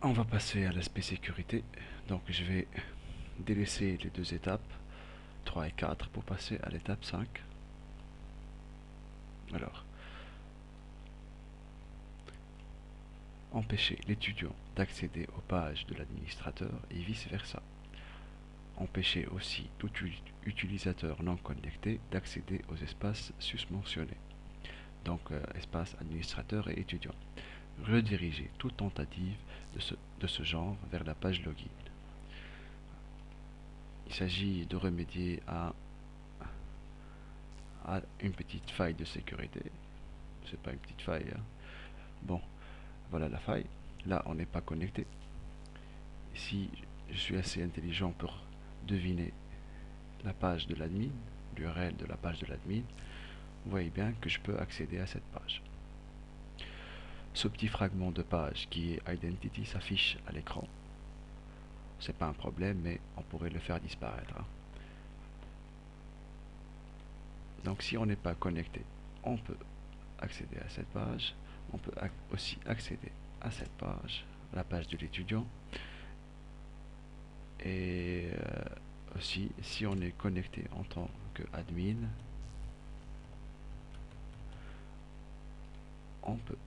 On va passer à l'aspect sécurité. Donc je vais délaisser les deux étapes 3 et 4 pour passer à l'étape 5. Alors, empêcher l'étudiant d'accéder aux pages de l'administrateur et vice-versa. Empêcher aussi tout utilisateur non connecté d'accéder aux espaces susmentionnés, donc espace administrateur et étudiant. Rediriger toute tentative de ce genre vers la page login. Il s'agit de remédier à une petite faille de sécurité. C'est pas une petite faille, hein. Bon, voilà la faille. Là, on n'est pas connecté. Si je suis assez intelligent pour deviner la page de l'admin, l'URL de la page de l'admin, vous voyez bien que je peux accéder à cette page. Ce petit fragment de page qui est Identity s'affiche à l'écran. C'est pas un problème, mais on pourrait le faire disparaître, hein. Donc si on n'est pas connecté, on peut accéder à cette page. On peut aussi accéder à cette page, la page de l'étudiant. Et aussi, si on est connecté en tant qu'admin, on peut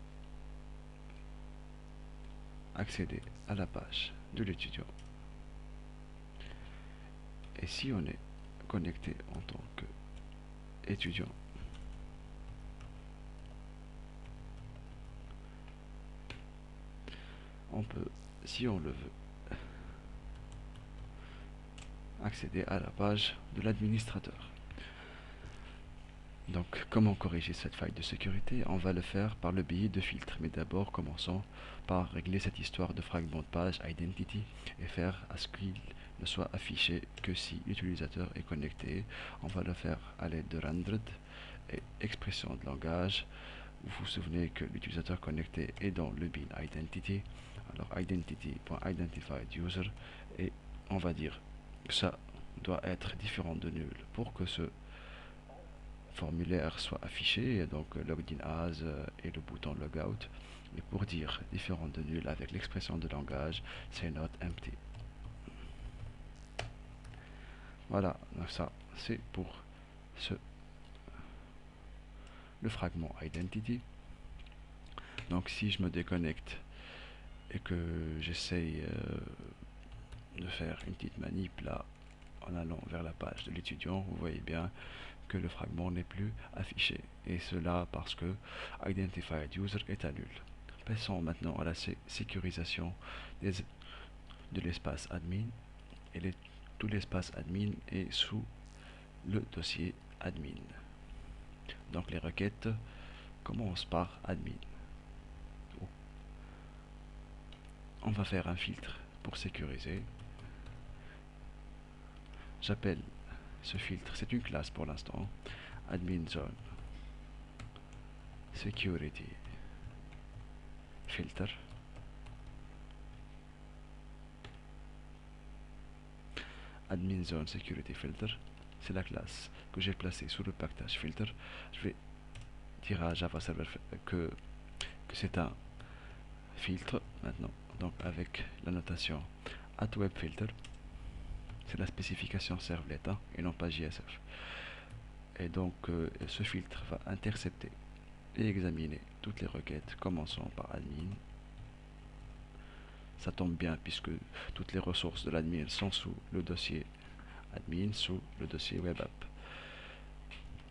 accéder à la page de l'étudiant. Et si on est connecté en tant qu'étudiant, on peut, si on le veut, accéder à la page de l'administrateur. Donc, comment corriger cette faille de sécurité? On va le faire par le biais de filtres. Mais d'abord, commençons par régler cette histoire de fragment de page identity et faire à ce qu'il ne soit affiché que si l'utilisateur est connecté. On va le faire à l'aide de rendered et expression de langage. Vous vous souvenez que l'utilisateur connecté est dans le bin identity. Alors identity.identified_user et on va dire que ça doit être différent de nul pour que ce formulaire soit affiché, donc login as et le bouton logout. Et pour dire différent de nul avec l'expression de langage, c'est not empty. Voilà, donc ça c'est pour le fragment identity. Donc si je me déconnecte et que j'essaye de faire une petite manip là en allant vers la page de l'étudiant, vous voyez bien que le fragment n'est plus affiché, et cela parce que Identified User est à nul. Passons maintenant à la sécurisation de l'espace admin, et tout l'espace admin est sous le dossier admin. Donc les requêtes commencent par admin. On va faire un filtre pour sécuriser. J'appelle ce filtre, c'est une classe pour l'instant, admin zone security filter. Admin zone security filter, c'est la classe que j'ai placée sous le package filter. Je vais dire à Java Server que c'est un filtre maintenant, donc avec la notation @webFilter. C'est la spécification servlet, hein, et non pas JSF. Et donc ce filtre va intercepter et examiner toutes les requêtes commençant par admin. Ça tombe bien puisque toutes les ressources de l'admin sont sous le dossier admin, sous le dossier web app.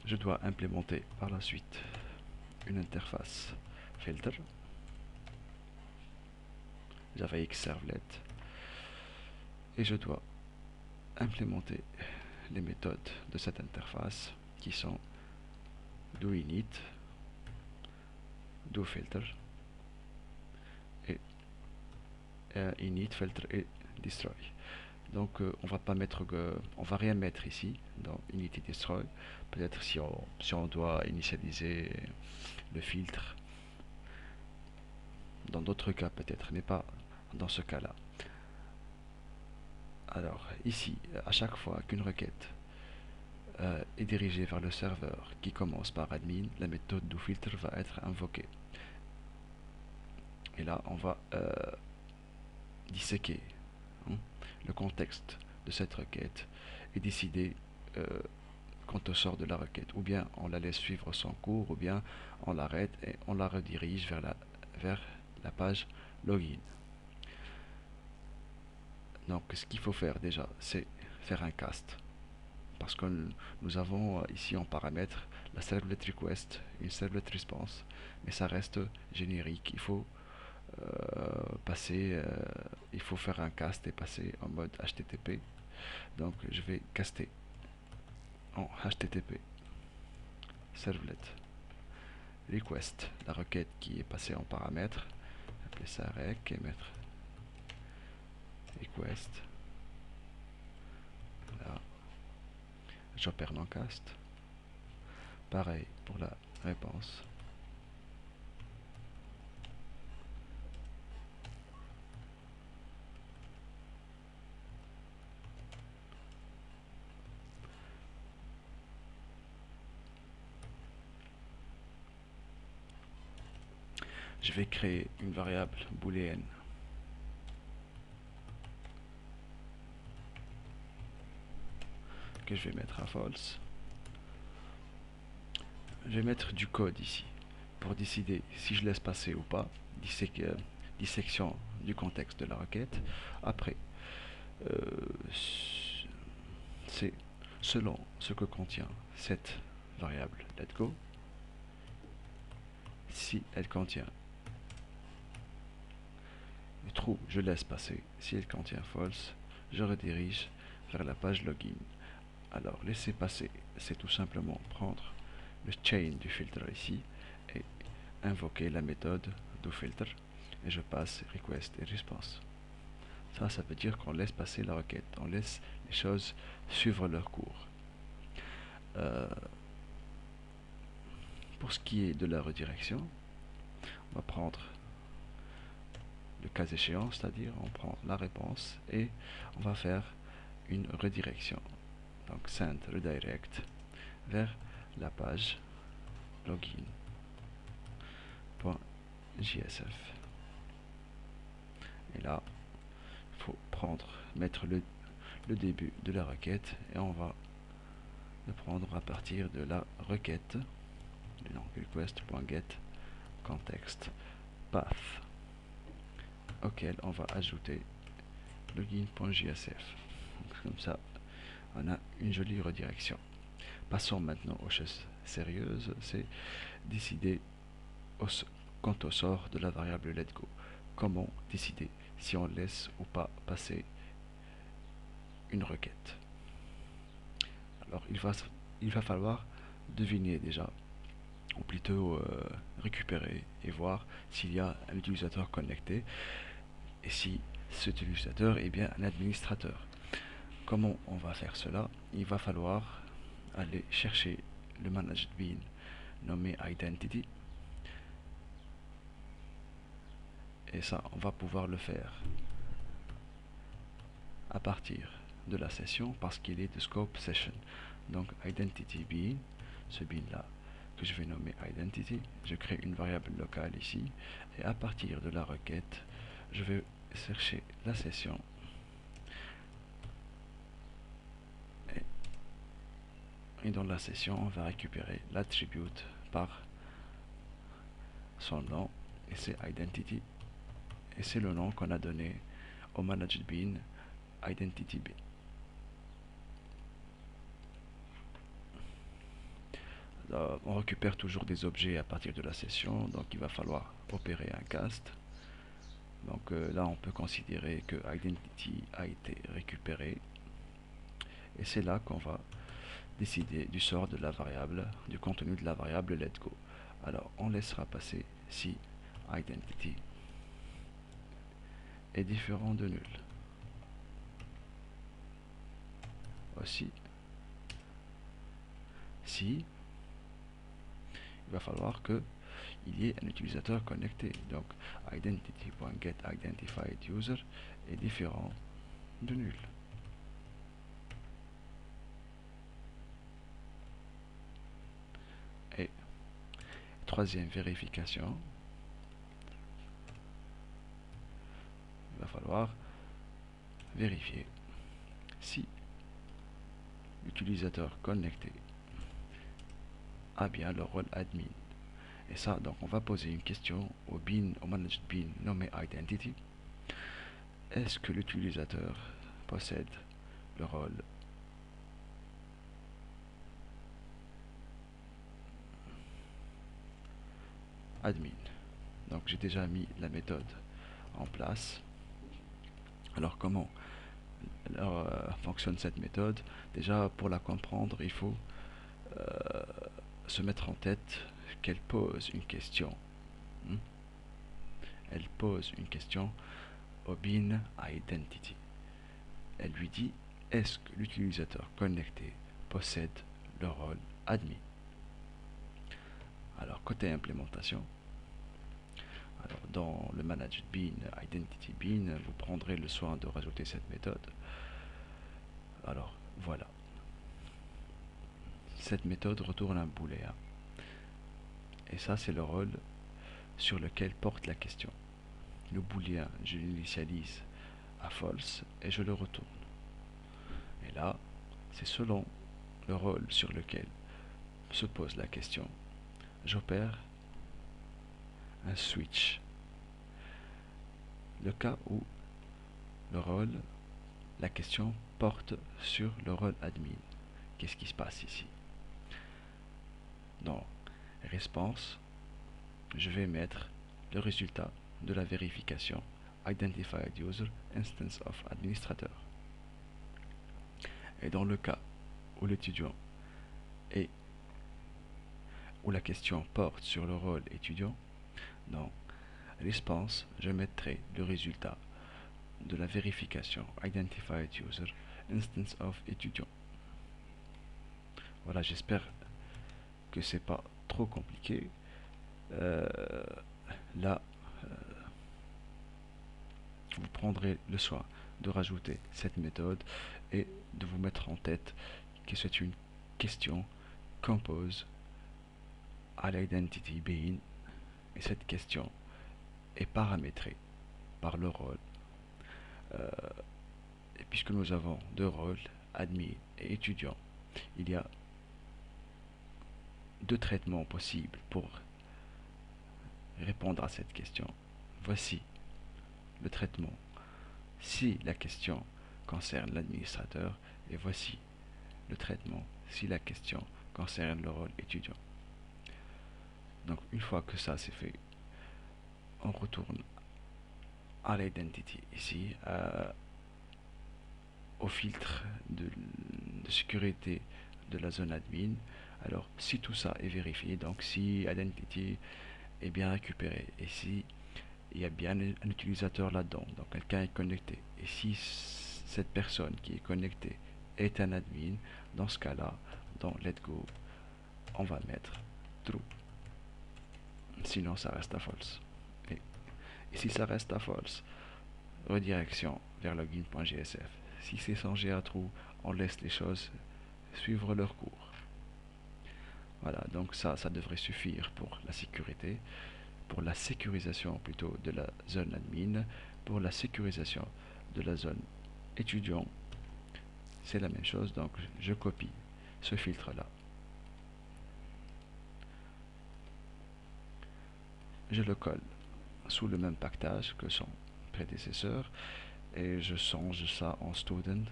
Je dois implémenter par la suite une interface filter JavaX Servlet, et je dois implémenter les méthodes de cette interface qui sont doInit, doFilter et init, filter et destroy. Donc on va pas mettre, on va rien mettre ici dans init et destroy. Peut-être si on doit initialiser le filtre dans d'autres cas peut-être, mais pas dans ce cas-là. Alors ici, à chaque fois qu'une requête est dirigée vers le serveur qui commence par admin, la méthode doFilter va être invoquée. Et là, on va disséquer hein, le contexte de cette requête et décider quant au sort de la requête. Ou bien on la laisse suivre son cours, ou bien on l'arrête et on la redirige vers la page login. Donc ce qu'il faut faire déjà, c'est faire un cast. Parce que nous avons ici en paramètre la servlet request, une servlet response, mais ça reste générique. Il faut faire un cast et passer en mode HTTP. Donc je vais caster en HTTP servlet request, la requête qui est passée en paramètre, appeler ça rec et mettre request. Là, j'opère mon cast. Pareil pour la réponse. Je vais créer une variable booléenne que je vais mettre à false. Je vais mettre du code ici pour décider si je laisse passer ou pas, dissection du contexte de la requête. Après, c'est selon ce que contient cette variable letgo. Si elle contient true, je laisse passer. Si elle contient false, je redirige vers la page login. Alors, laisser passer, c'est tout simplement prendre le chain du filtre ici et invoquer la méthode doFilter et je passe request et response. Ça veut dire qu'on laisse passer la requête, on laisse les choses suivre leur cours. Pour ce qui est de la redirection, on va prendre le cas échéant, c'est-à-dire on prend la réponse et on va faire une redirection. Donc send redirect vers la page login.jsf. Et là, il faut mettre le début de la requête et on va le prendre à partir de la requête, donc request.get context path, auquel on va ajouter login.jsf. Comme ça, on a une jolie redirection. Passons maintenant aux choses sérieuses, c'est décider quant au sort de la variable letgo. Comment décider si on laisse ou pas passer une requête. Alors il va falloir deviner déjà, ou plutôt récupérer et voir s'il y a un utilisateur connecté et si cet utilisateur est bien un administrateur. Comment on va faire cela? Il va falloir aller chercher le managed bean nommé identity, et ça on va pouvoir le faire à partir de la session parce qu'il est de scope session. Donc identity bean, ce bean là que je vais nommer identity, je crée une variable locale ici et à partir de la requête je vais chercher la session et dans la session on va récupérer l'attribute par son nom et c'est identity et c'est le nom qu'on a donné au managed bean identity bean. On récupère toujours des objets à partir de la session, donc il va falloir opérer un cast. Donc là on peut considérer que identity a été récupéré et c'est là qu'on va décider du sort de la variable, du contenu de la variable letgo. Alors on laissera passer si identity est différent de nul. Aussi, si il va falloir que il y ait un utilisateur connecté. Donc identity.getIdentifiedUser est différent de nul. Et troisième vérification, il va falloir vérifier si l'utilisateur connecté a bien le rôle admin. Et ça, donc on va poser une question au managed bean nommé identity. Est-ce que l'utilisateur possède le rôle admin? Donc j'ai déjà mis la méthode en place. Alors comment fonctionne cette méthode? Déjà, pour la comprendre, il faut se mettre en tête qu'elle pose une question. Elle pose une question au bean identity. Elle lui dit: est-ce que l'utilisateur connecté possède le rôle admin? Alors côté implémentation, alors dans le managed bean identity bean, vous prendrez le soin de rajouter cette méthode. Alors voilà, cette méthode retourne un booléen, et ça c'est le rôle sur lequel porte la question. Le booléen, je l'initialise à false et je le retourne. Et là, c'est selon le rôle sur lequel se pose la question, j'opère un switch. Le cas où le rôle, la question porte sur le rôle admin. Qu'est-ce qui se passe ici? Dans réponse, je vais mettre le résultat de la vérification Identified User Instance of Administrator. Et dans le cas où l'étudiant est, où la question porte sur le rôle étudiant, dans réponse, je mettrai le résultat de la vérification Identified User Instance of étudiant. Voilà, j'espère que c'est pas trop compliqué. Là, vous prendrez le soin de rajouter cette méthode et de vous mettre en tête que c'est une question qu'on pose à l'identity bean, et cette question est paramétrée par le rôle. Et puisque nous avons deux rôles, admin et étudiant, il y a deux traitements possibles pour répondre à cette question. Voici le traitement si la question concerne l'administrateur, et voici le traitement si la question concerne le rôle étudiant. Donc une fois que ça c'est fait, on retourne à l'identity ici, au filtre de sécurité de la zone admin. Alors si tout ça est vérifié, donc si identity est bien récupéré, et si il y a bien un utilisateur là-dedans, donc quelqu'un est connecté, et si cette personne qui est connectée est un admin, dans ce cas-là, dans let go, on va mettre true. Sinon ça reste à false. Et si ça reste à false, redirection vers login.gsf. Si c'est changé à true, on laisse les choses suivre leur cours. Voilà, donc ça devrait suffire pour la sécurité, pour la sécurisation plutôt de la zone admin. Pour la sécurisation de la zone étudiant, c'est la même chose, donc je copie ce filtre là, je le colle sous le même pactage que son prédécesseur et je change ça en student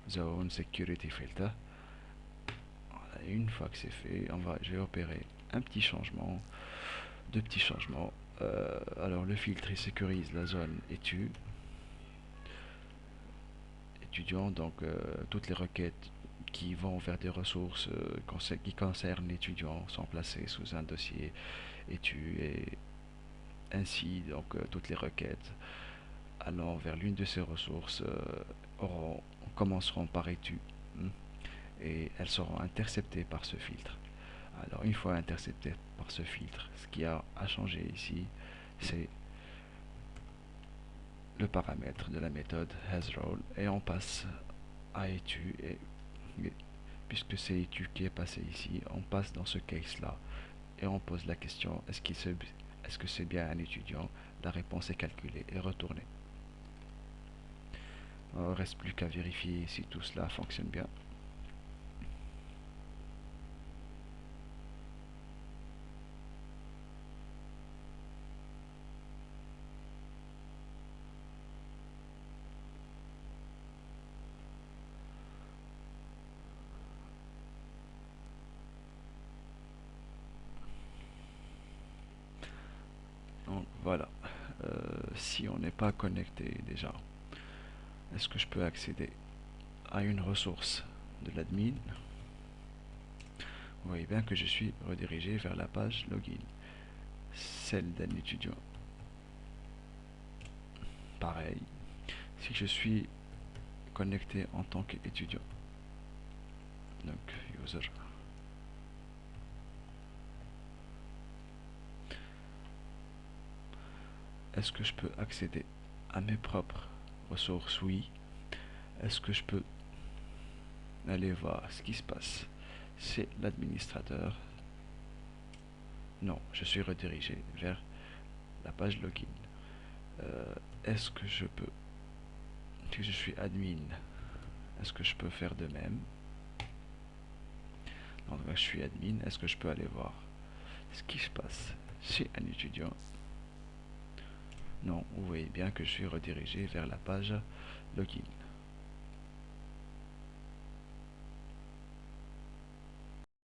zone security filter. Et une fois que c'est fait, je vais opérer un petit changement, deux petits changements. Alors le filtre il sécurise la zone étudiant, donc toutes les requêtes qui vont vers des ressources qui concernent l'étudiant sont placées sous un dossier étu, et ainsi donc toutes les requêtes allant vers l'une de ces ressources commenceront par étu, et elles seront interceptées par ce filtre. Alors une fois interceptées par ce filtre, ce qui a à changer ici, c'est le paramètre de la méthode hasRole, et on passe à étu, et puisque c'est étu qui est passé ici, on passe dans ce case là et on pose la question: est-ce que c'est bien un étudiant? La réponse est calculée et retournée. Reste plus qu'à vérifier si tout cela fonctionne bien. Donc voilà. Si on n'est pas connecté déjà, est-ce que je peux accéder à une ressource de l'admin? Vous voyez bien que je suis redirigé vers la page login, celle d'un étudiant. Pareil, si je suis connecté en tant qu'étudiant, donc user, est-ce que je peux accéder à mes propres ressources? Oui. Est-ce que je peux aller voir ce qui se passe? C'est l'administrateur. Non, je suis redirigé vers la page login. Est-ce que je peux, si je suis admin, est-ce que je peux faire de même? Donc là, je suis admin, est-ce que je peux aller voir ce qui se passe chez un étudiant? Non, vous voyez bien que je suis redirigé vers la page login.